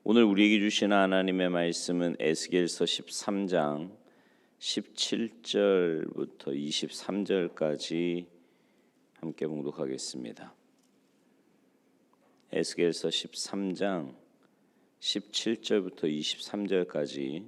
오늘 우리에게 주시는 하나님의 말씀은 에스겔서 13장 17절부터 23절까지 함께 봉독하겠습니다. 에스겔서 13장 17절부터 23절까지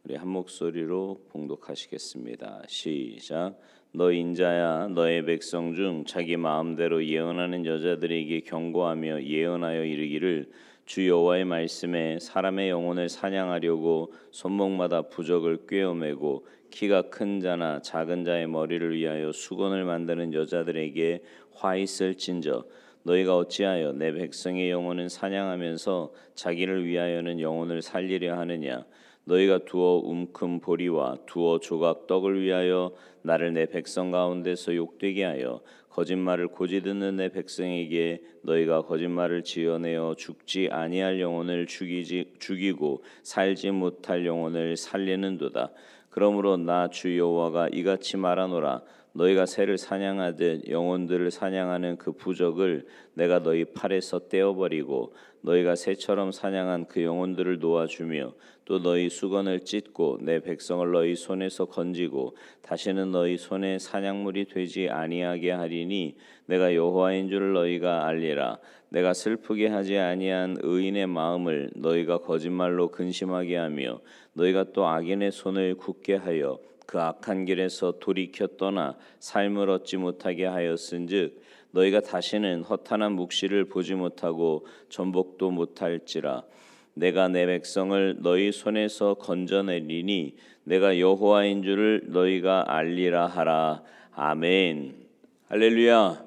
우리 한 목소리로 봉독하시겠습니다. 시작. 너 인자야, 너의 백성 중 자기 마음대로 예언하는 여자들에게 경고하며 예언하여 이르기를, 주 여호와의 말씀에 사람의 영혼을 사냥하려고 손목마다 부적을 꿰어매고 키가 큰 자나 작은 자의 머리를 위하여 수건을 만드는 여자들에게 화 있을진저, 너희가 어찌하여 내 백성의 영혼을 사냥하면서 자기를 위하여는 영혼을 살리려 하느냐. 너희가 두어 움큼 보리와 두어 조각 떡을 위하여 나를 내 백성 가운데서 욕되게 하여 거짓말을 고지 듣는 내 백성에게 너희가 거짓말을 지어내어 죽지 아니할 영혼을 죽이고 살지 못할 영혼을 살리는도다. 그러므로 나 주 여호와가 이같이 말하노라. 너희가 새를 사냥하듯 영혼들을 사냥하는 그 부적을 내가 너희 팔에서 떼어버리고 너희가 새처럼 사냥한 그 영혼들을 놓아주며 또 너희 수건을 찢고 내 백성을 너희 손에서 건지고 다시는 너희 손에 사냥물이 되지 아니하게 하리니 내가 여호와인 줄을 너희가 알리라. 내가 슬프게 하지 아니한 의인의 마음을 너희가 거짓말로 근심하게 하며 너희가 또 악인의 손을 굳게 하여 그 악한 길에서 돌이켜 떠나 삶을 얻지 못하게 하였은즉 너희가 다시는 허탄한 묵시를 보지 못하고 전복도 못할지라. 내가 내 백성을 너희 손에서 건져내리니 내가 여호와인 줄을 너희가 알리라 하라. 아멘. 할렐루야.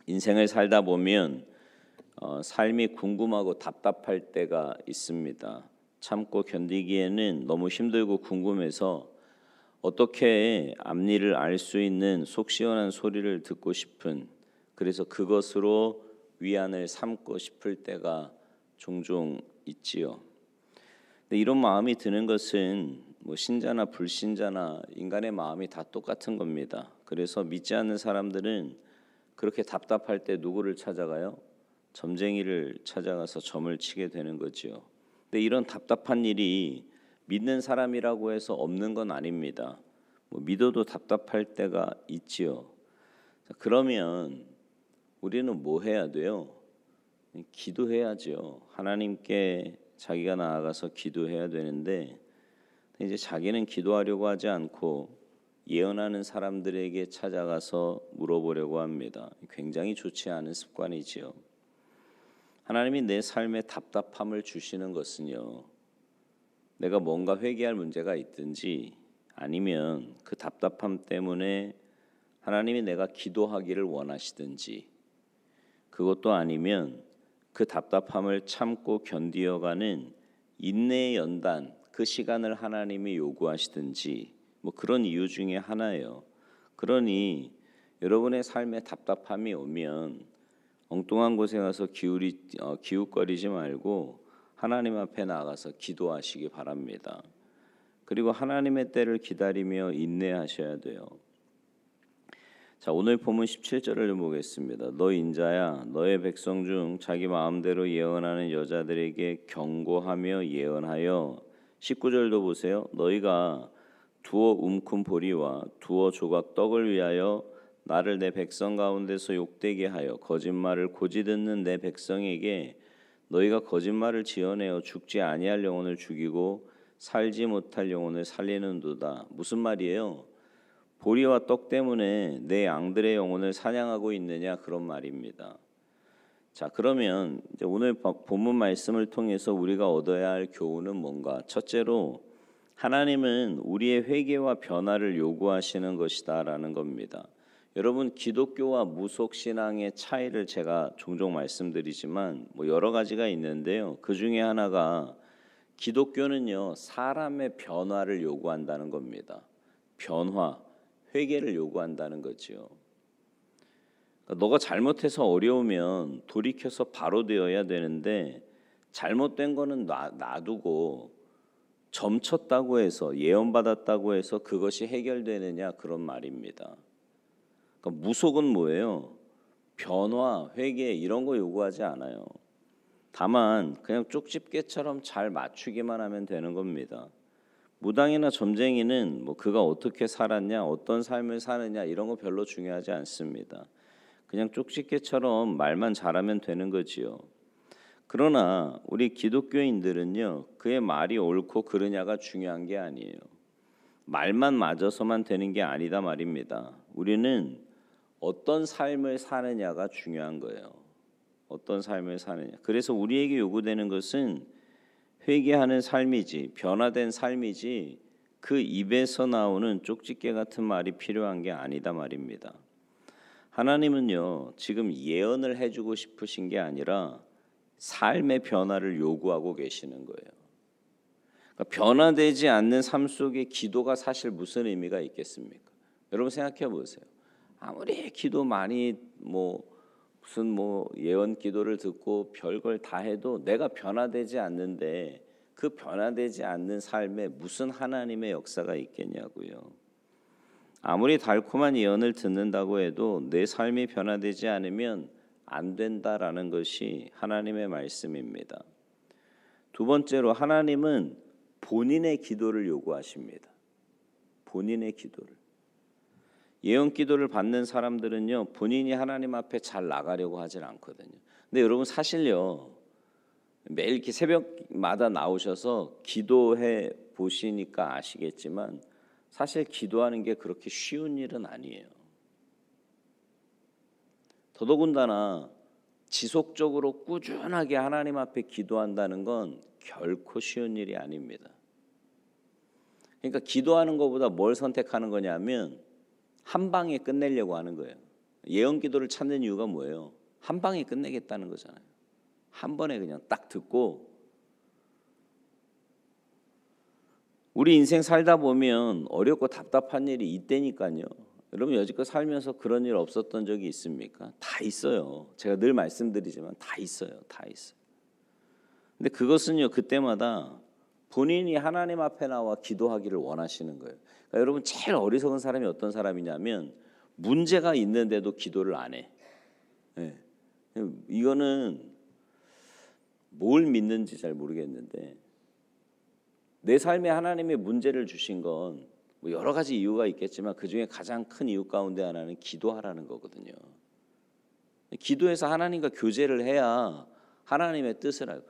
인생을 살다 보면 삶이 궁금하고 답답할 때가 있습니다. 참고 견디기에는 너무 힘들고 궁금해서 어떻게 앞일을 알 수 있는 속 시원한 소리를 듣고 싶은, 그래서 그것으로 위안을 삼고 싶을 때가 종종 있지요. 근데 이런 마음이 드는 것은 신자나 불신자나 인간의 마음이 다 똑같은 겁니다. 그래서 믿지 않는 사람들은 그렇게 답답할 때 누구를 찾아가요? 점쟁이를 찾아가서 점을 치게 되는 거지요. 근데 이런 답답한 일이 믿는 사람이라고 해서 없는 건 아닙니다. 믿어도 답답할 때가 있지요. 그러면 우리는 뭐 해야 돼요? 기도해야죠. 하나님께 자기가 나아가서 기도해야 되는데 이제 자기는 기도하려고 하지 않고 예언하는 사람들에게 찾아가서 물어보려고 합니다. 굉장히 좋지 않은 습관이지요. 하나님이 내 삶에 답답함을 주시는 것은요, 내가 뭔가 회개할 문제가 있든지 아니면 그 답답함 때문에 하나님이 내가 기도하기를 원하시든지, 그것도 아니면 그 답답함을 참고 견디어가는 인내의 연단, 그 시간을 하나님이 요구하시든지 그런 이유 중에 하나예요. 그러니 여러분의 삶에 답답함이 오면 엉뚱한 곳에 가서 기웃거리지 말고 하나님 앞에 나가서 기도하시기 바랍니다. 그리고 하나님의 때를 기다리며 인내하셔야 돼요. 자, 오늘 본문 17절을 보겠습니다. 너 인자야, 너의 백성 중 자기 마음대로 예언하는 여자들에게 경고하며 예언하여. 19절도 보세요. 너희가 두어 움큼 보리와 두어 조각 떡을 위하여 나를 내 백성 가운데서 욕되게 하여 거짓말을 고지 듣는 내 백성에게 너희가 거짓말을 지어내어 죽지 아니할 영혼을 죽이고 살지 못할 영혼을 살리는도다. 무슨 말이에요? 보리와 떡 때문에 내 양들의 영혼을 사냥하고 있느냐, 그런 말입니다. 자, 그러면 이제 오늘 본문 말씀을 통해서 우리가 얻어야 할 교훈은 뭔가? 첫째로 하나님은 우리의 회개와 변화를 요구하시는 것이다라는 겁니다. 여러분, 기독교와 무속 신앙의 차이를 제가 종종 말씀드리지만 여러 가지가 있는데요. 그 중에 하나가 기독교는요, 사람의 변화를 요구한다는 겁니다. 변화, 회개를 요구한다는 거죠. 그러니까 너가 잘못해서 어려우면 돌이켜서 바로 되어야 되는데 잘못된 거는 놔두고 점쳤다고 해서, 예언받았다고 해서 그것이 해결되느냐, 그런 말입니다. 그러니까 무속은 뭐예요? 변화, 회개 이런 거 요구하지 않아요. 다만 그냥 쪽집게처럼 잘 맞추기만 하면 되는 겁니다. 무당이나 점쟁이는 뭐 그가 어떻게 살았냐, 어떤 삶을 사느냐 이런 거 별로 중요하지 않습니다. 그냥 쪽집게처럼 말만 잘하면 되는 거지요. 그러나 우리 기독교인들은요, 그의 말이 옳고 그르냐가 중요한 게 아니에요. 말만 맞아서만 되는 게 아니다 말입니다. 우리는 어떤 삶을 사느냐가 중요한 거예요. 어떤 삶을 사느냐. 그래서 우리에게 요구되는 것은 회개하는 삶이지, 변화된 삶이지, 그 입에서 나오는 쪽집게 같은 말이 필요한 게 아니다 말입니다. 하나님은요, 지금 예언을 해주고 싶으신 게 아니라 삶의 변화를 요구하고 계시는 거예요. 그러니까 변화되지 않는 삶 속에 기도가 사실 무슨 의미가 있겠습니까? 여러분 생각해 보세요. 아무리 기도 많이 무슨 예언 기도를 듣고 별걸 다 해도 내가 변화되지 않는데 그 변화되지 않는 삶에 무슨 하나님의 역사가 있겠냐고요. 아무리 달콤한 예언을 듣는다고 해도 내 삶이 변화되지 않으면 안 된다라는 것이 하나님의 말씀입니다. 두 번째로 하나님은 본인의 기도를 요구하십니다. 본인의 기도를. 예언 기도를 받는 사람들은요, 본인이 하나님 앞에 잘 나가려고 하질 않거든요. 근데 여러분 사실요, 매일 이렇게 새벽마다 나오셔서 기도해 보시니까 아시겠지만 사실 기도하는 게 그렇게 쉬운 일은 아니에요. 더더군다나 지속적으로 꾸준하게 하나님 앞에 기도한다는 건 결코 쉬운 일이 아닙니다. 그러니까 기도하는 것보다 뭘 선택하는 거냐면 한 방에 끝내려고 하는 거예요. 예언 기도를 찾는 이유가 뭐예요? 한 방에 끝내겠다는 거잖아요. 한 번에 그냥 딱 듣고. 우리 인생 살다 보면 어렵고 답답한 일이 있다니까요. 여러분 여지껏 살면서 그런 일 없었던 적이 있습니까? 다 있어요. 제가 늘 말씀드리지만 다 있어요. 다 있어요. 근데 그것은요, 그때마다 본인이 하나님 앞에 나와 기도하기를 원하시는 거예요. 그러니까 여러분 제일 어리석은 사람이 어떤 사람이냐면 문제가 있는데도 기도를 안 해. 네. 이거는 뭘 믿는지 잘 모르겠는데 내 삶에 하나님의 문제를 주신 건 뭐 여러 가지 이유가 있겠지만 그 중에 가장 큰 이유 가운데 하나는 기도하라는 거거든요. 기도해서 하나님과 교제를 해야 하나님의 뜻을 알고.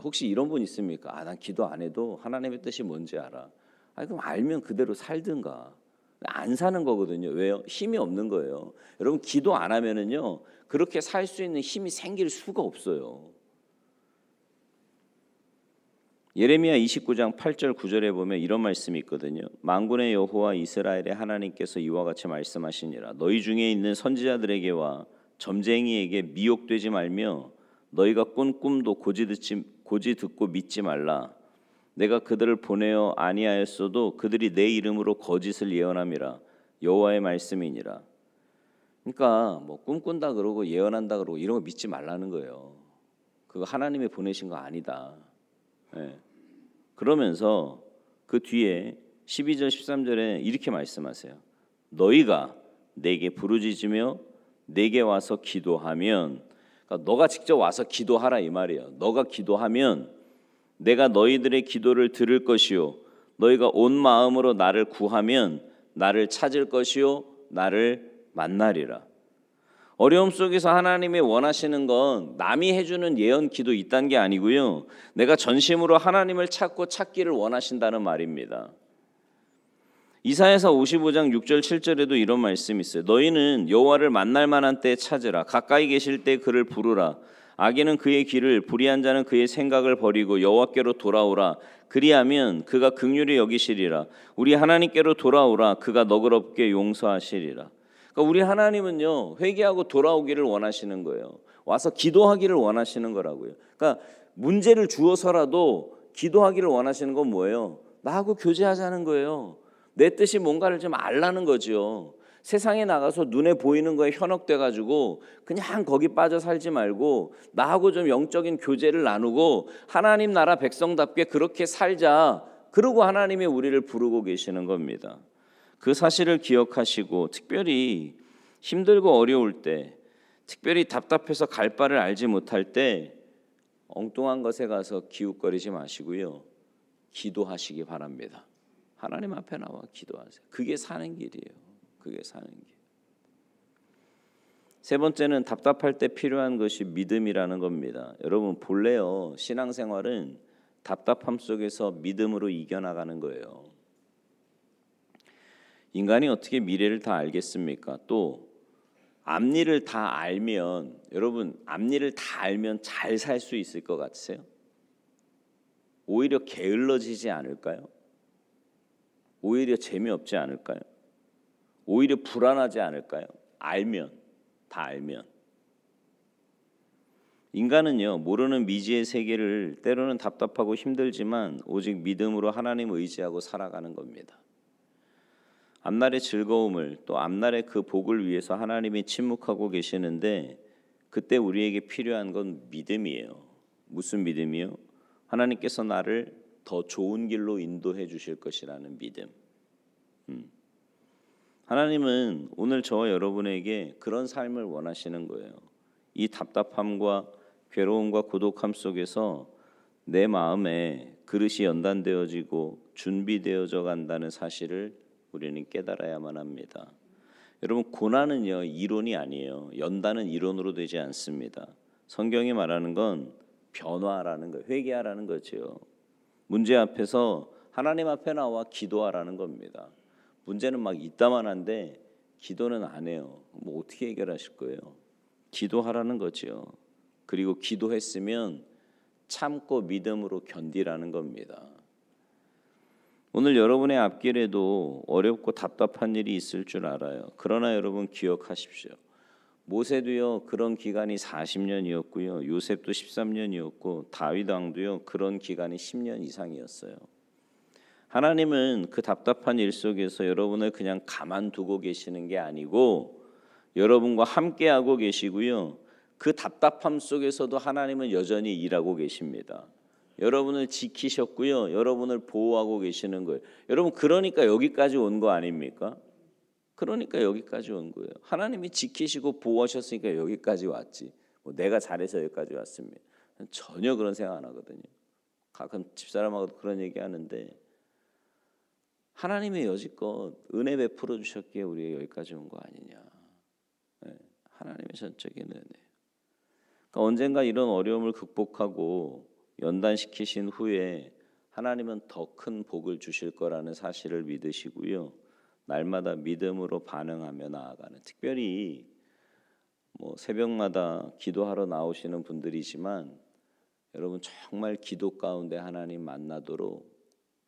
혹시 이런 분 있습니까? 난 기도 안 해도 하나님의 뜻이 뭔지 알아. 그럼 알면 그대로 살든가. 안 사는 거거든요. 왜요? 힘이 없는 거예요. 여러분 기도 안 하면은요, 그렇게 살 수 있는 힘이 생길 수가 없어요. 예레미야 29장 8절 9절에 보면 이런 말씀이 있거든요. 만군의 여호와 이스라엘의 하나님께서 이와 같이 말씀하시니라. 너희 중에 있는 선지자들에게와 점쟁이에게 미혹되지 말며 너희가 꾼 꿈도 고지 듣고 믿지 말라. 내가 그들을 보내어 아니하였어도 그들이 내 이름으로 거짓을 예언함이라. 여호와의 말씀이니라. 그러니까 뭐 꿈꾼다 그러고 예언한다 그러고 이런 거 믿지 말라는 거예요. 그거 하나님이 보내신 거 아니다. 네. 그러면서 그 뒤에 12절 13절에 이렇게 말씀하세요. 너희가 내게 부르짖으며 내게 와서 기도하면, 그러니까 너가 직접 와서 기도하라 이 말이에요. 너가 기도하면 내가 너희들의 기도를 들을 것이요 너희가 온 마음으로 나를 구하면 나를 찾을 것이요 나를 만나리라. 어려움 속에서 하나님이 원하시는 건 남이 해주는 예언 기도 있다는 게 아니고요, 내가 전심으로 하나님을 찾기를 원하신다는 말입니다. 이사야서 55장 6절 7절에도 이런 말씀이 있어요. 너희는 여호와를 만날 만한 때에 찾으라. 가까이 계실 때 그를 부르라. 악인은 그의 길을, 불의한 자는 그의 생각을 버리고 여호와께로 돌아오라. 그리하면 그가 긍휼히 여기시리라. 우리 하나님께로 돌아오라. 그가 너그럽게 용서하시리라. 그러니까 우리 하나님은요, 회개하고 돌아오기를 원하시는 거예요. 와서 기도하기를 원하시는 거라고요. 그러니까 문제를 주어서라도 기도하기를 원하시는 건 뭐예요? 나하고 교제하자는 거예요. 내 뜻이 뭔가를 좀 알라는 거죠. 세상에 나가서 눈에 보이는 거에 현혹돼가지고 그냥 거기 빠져 살지 말고 나하고 좀 영적인 교제를 나누고 하나님 나라 백성답게 그렇게 살자. 그러고 하나님이 우리를 부르고 계시는 겁니다. 그 사실을 기억하시고 특별히 힘들고 어려울 때, 특별히 답답해서 갈 바를 알지 못할 때 엉뚱한 것에 가서 기웃거리지 마시고요. 기도하시기 바랍니다. 하나님 앞에 나와 기도하세요. 그게 사는 길이에요. 그게 사는 길. 세 번째는 답답할 때 필요한 것이 믿음이라는 겁니다. 여러분 본래요. 신앙생활은 답답함 속에서 믿음으로 이겨나가는 거예요. 인간이 어떻게 미래를 다 알겠습니까? 또 앞일을 다 알면 여러분 앞일을 다 알면 잘 살 수 있을 것 같으세요? 오히려 게을러지지 않을까요? 오히려 재미없지 않을까요? 오히려 불안하지 않을까요? 알면 다 알면. 인간은요 모르는 미지의 세계를 때로는 답답하고 힘들지만 오직 믿음으로 하나님 의지하고 살아가는 겁니다. 앞날의 즐거움을 또 앞날의 그 복을 위해서 하나님이 침묵하고 계시는데 그때 우리에게 필요한 건 믿음이에요. 무슨 믿음이요? 하나님께서 나를 더 좋은 길로 인도해 주실 것이라는 믿음. 하나님은 오늘 저와 여러분에게 그런 삶을 원하시는 거예요. 이 답답함과 괴로움과 고독함 속에서 내 마음에 그릇이 연단되어지고 준비되어져 간다는 사실을 우리는 깨달아야만 합니다. 여러분 고난은요 이론이 아니에요. 연단은 이론으로 되지 않습니다. 성경이 말하는 건 변화라는 거예요. 회개하라는 거죠. 문제 앞에서 하나님 앞에 나와 기도하라는 겁니다. 문제는 막 있다만한데 기도는 안 해요. 뭐 어떻게 해결하실 거예요? 기도하라는 거죠. 그리고 기도했으면 참고 믿음으로 견디라는 겁니다. 오늘 여러분의 앞길에도 어렵고 답답한 일이 있을 줄 알아요. 그러나 여러분 기억하십시오. 모세도요 그런 기간이 40년이었고요. 요셉도 13년이었고 다윗 왕도요 그런 기간이 10년 이상이었어요. 하나님은 그 답답한 일 속에서 여러분을 그냥 가만두고 계시는 게 아니고 여러분과 함께하고 계시고요. 그 답답함 속에서도 하나님은 여전히 일하고 계십니다. 여러분을 지키셨고요. 여러분을 보호하고 계시는 거예요. 여러분 그러니까 여기까지 온 거 아닙니까? 그러니까 여기까지 온 거예요. 하나님이 지키시고 보호하셨으니까 여기까지 왔지. 뭐 내가 잘해서 여기까지 왔습니다. 전혀 그런 생각 안 하거든요. 가끔 집사람하고도 그런 얘기하는데 하나님의 여지껏 은혜 베풀어 주셨기에 우리가 여기까지 온 거 아니냐. 네, 하나님의 전적인 은혜. 그러니까 언젠가 이런 어려움을 극복하고 연단시키신 후에 하나님은 더 큰 복을 주실 거라는 사실을 믿으시고요. 날마다 믿음으로 반응하며 나아가는, 특별히 뭐 새벽마다 기도하러 나오시는 분들이지만 여러분 정말 기도 가운데 하나님 만나도록,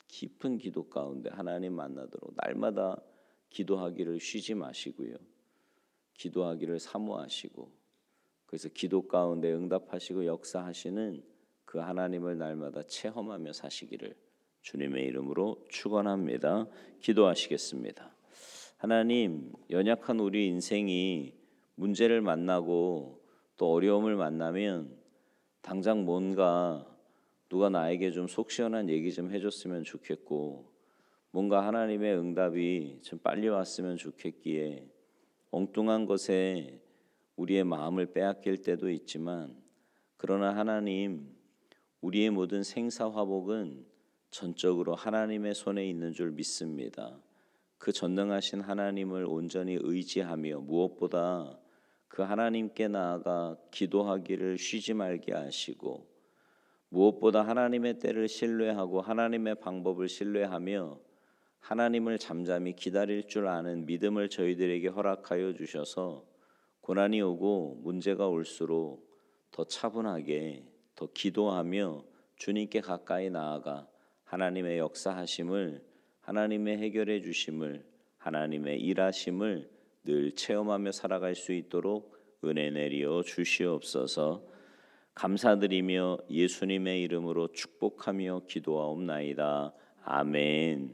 깊은 기도 가운데 하나님 만나도록 날마다 기도하기를 쉬지 마시고요. 기도하기를 사모하시고 그래서 기도 가운데 응답하시고 역사하시는 그 하나님을 날마다 체험하며 사시기를 주님의 이름으로 축원합니다. 기도하시겠습니다. 하나님, 연약한 우리 인생이 문제를 만나고 또 어려움을 만나면 당장 뭔가 누가 나에게 좀 속 시원한 얘기 좀 해줬으면 좋겠고 뭔가 하나님의 응답이 좀 빨리 왔으면 좋겠기에 엉뚱한 것에 우리의 마음을 빼앗길 때도 있지만 그러나 하나님, 우리의 모든 생사화복은 전적으로 하나님의 손에 있는 줄 믿습니다. 그 전능하신 하나님을 온전히 의지하며 무엇보다 그 하나님께 나아가 기도하기를 쉬지 말게 하시고 무엇보다 하나님의 때를 신뢰하고 하나님의 방법을 신뢰하며 하나님을 잠잠히 기다릴 줄 아는 믿음을 저희들에게 허락하여 주셔서 고난이 오고 문제가 올수록 더 차분하게 더 기도하며 주님께 가까이 나아가 하나님의 역사하심을, 하나님의 해결해 주심을, 하나님의 일하심을 늘 체험하며 살아갈 수 있도록 은혜 내리어 주시옵소서. 감사드리며 예수님의 이름으로 축복하며 기도하옵나이다. 아멘.